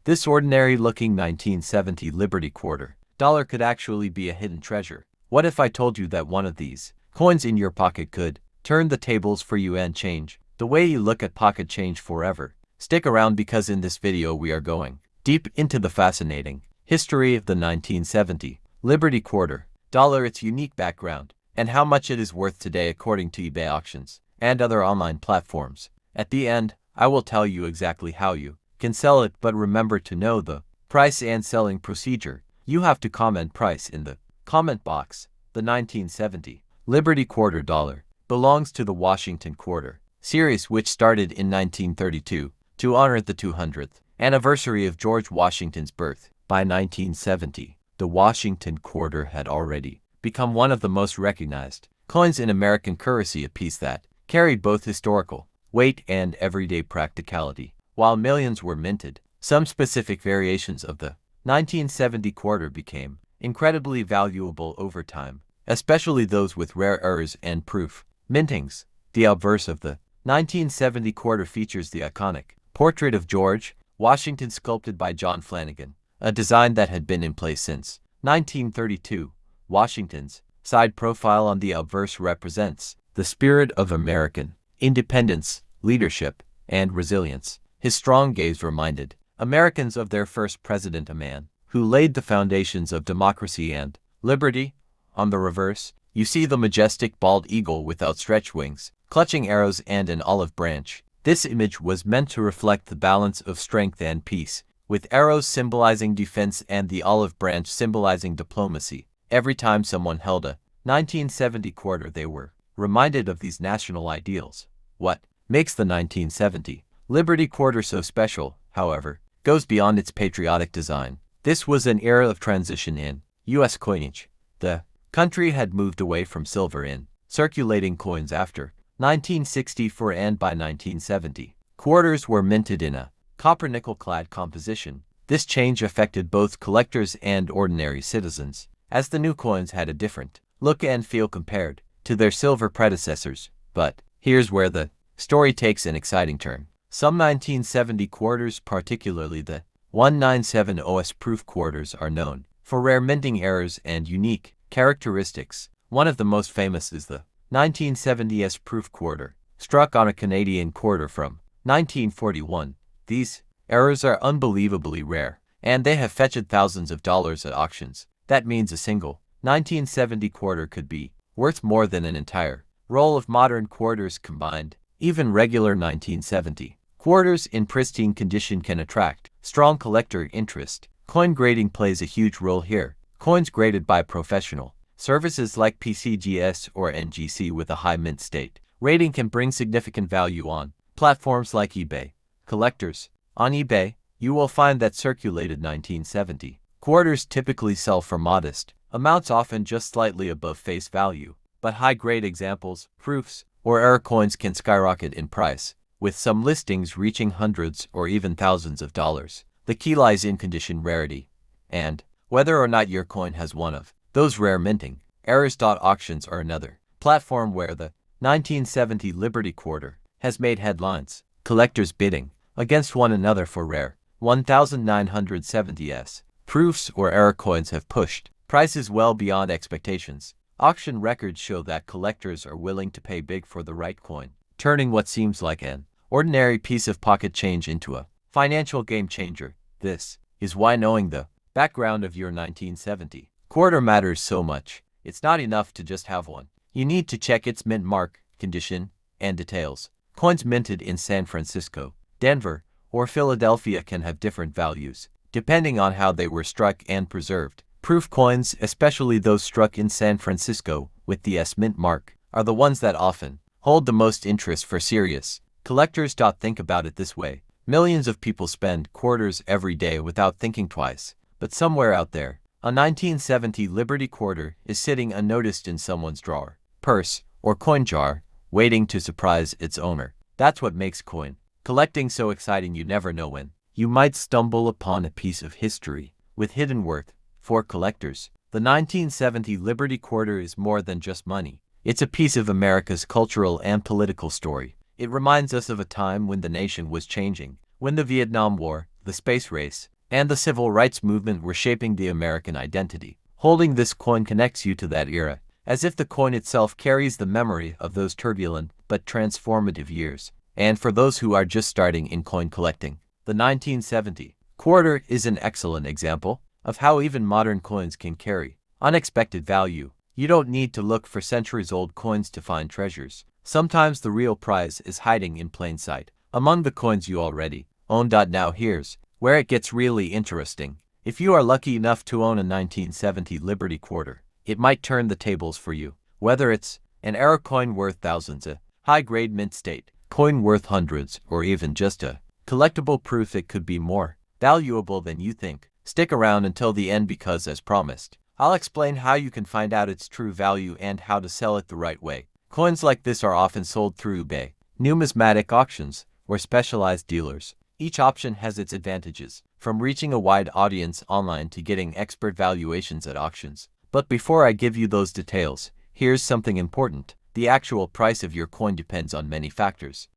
This ordinary-looking 1970 Liberty quarter dollar could actually be a hidden treasure. What if I told you that one of these coins in your pocket could turn the tables for you and change the way you look at pocket change forever? Stick around because in this video we are going deep into the fascinating history of the 1970 Liberty quarter dollar, its unique background, and how much it is worth today according to eBay auctions and other online platforms. At the end, I will tell you exactly how you can sell it, but remember to know the price and selling procedure. You have to comment price in the comment box. The 1970 Liberty quarter dollar belongs to the Washington quarter series, which started in 1932 to honor the 200th anniversary of George Washington's birth. By 1970, the Washington quarter had already become one of the most recognized coins in American currency, a piece that carried both historical weight and everyday practicality. While millions were minted, some specific variations of the 1970 quarter became incredibly valuable over time, especially those with rare errors and proof mintings. The obverse of the 1970 quarter features the iconic portrait of George Washington sculpted by John Flanagan, a design that had been in place since 1932. Washington's side profile on the obverse represents the spirit of American independence, leadership, and resilience. His strong gaze reminded Americans of their first president, a man who laid the foundations of democracy and liberty. On the reverse, you see the majestic bald eagle with outstretched wings, clutching arrows and an olive branch. This image was meant to reflect the balance of strength and peace, with arrows symbolizing defense and the olive branch symbolizing diplomacy. Every time someone held a 1970 quarter, they were reminded of these national ideals. What makes the 1970 Liberty quarter so special, however, goes beyond its patriotic design. This was an era of transition in U.S. coinage. The country had moved away from silver in circulating coins after 1964, and by 1970, quarters were minted in a copper-nickel-clad composition. This change affected both collectors and ordinary citizens, as the new coins had a different look and feel compared to their silver predecessors. But here's where the story takes an exciting turn. Some 1970 quarters, particularly the 197OS proof quarters, are known for rare minting errors and unique characteristics. One of the most famous is the 1970S proof quarter, struck on a Canadian quarter from 1941. These errors are unbelievably rare, and they have fetched thousands of dollars at auctions. That means a single 1970 quarter could be worth more than an entire roll of modern quarters combined. Even regular 1970 quarters in pristine condition can attract strong collector interest. Coin grading plays a huge role here. Coins graded by professional services like PCGS or NGC with a high mint state rating can bring significant value on platforms like eBay. Collectors on eBay, you will find that circulated 1970 quarters typically sell for modest amounts, often just slightly above face value, but high-grade examples, proofs, or error coins can skyrocket in price, with some listings reaching hundreds or even thousands of dollars. The key lies in condition, rarity, and whether or not your coin has one of those rare minting errors. Auctions are another platform where the 1970 Liberty quarter has made headlines. Collectors bidding against one another for rare 1970s proofs or error coins have pushed prices well beyond expectations. Auction records show that collectors are willing to pay big for the right coin, turning what seems like an ordinary piece of pocket change into a financial game changer. This is why knowing the background of your 1970 quarter matters so much. It's not enough to just have one. You need to check its mint mark, condition, and details. Coins minted in San Francisco, Denver, or Philadelphia can have different values, depending on how they were struck and preserved. Proof coins, especially those struck in San Francisco with the S mint mark, are the ones that often hold the most interest for serious collectors. Think about it this way. Millions of people spend quarters every day without thinking twice, but somewhere out there, a 1970 Liberty quarter is sitting unnoticed in someone's drawer, purse, or coin jar, waiting to surprise its owner. That's what makes coin collecting so exciting. You never know when you might stumble upon a piece of history with hidden worth. For collectors, the 1970 Liberty quarter is more than just money. It's a piece of America's cultural and political story. It reminds us of a time when the nation was changing, when the Vietnam War, the space race, and the civil rights movement were shaping the American identity. Holding this coin connects you to that era, as if the coin itself carries the memory of those turbulent but transformative years. And for those who are just starting in coin collecting, the 1970 quarter is an excellent example of how even modern coins can carry unexpected value. You don't need to look for centuries-old coins to find treasures. Sometimes the real prize is hiding in plain sight among the coins you already own. Now here's where it gets really interesting. If you are lucky enough to own a 1970 Liberty quarter, it might turn the tables for you. Whether it's an era coin worth thousands, a high-grade mint state coin worth hundreds, or even just a collectible proof it could be more valuable than you think. Stick around until the end because, as promised, I'll explain how you can find out its true value and how to sell it the right way. Coins like this are often sold through eBay, numismatic auctions, or specialized dealers. Each option has its advantages, from reaching a wide audience online to getting expert valuations at auctions. But before I give you those details, here's something important. The actual price of your coin depends on many factors.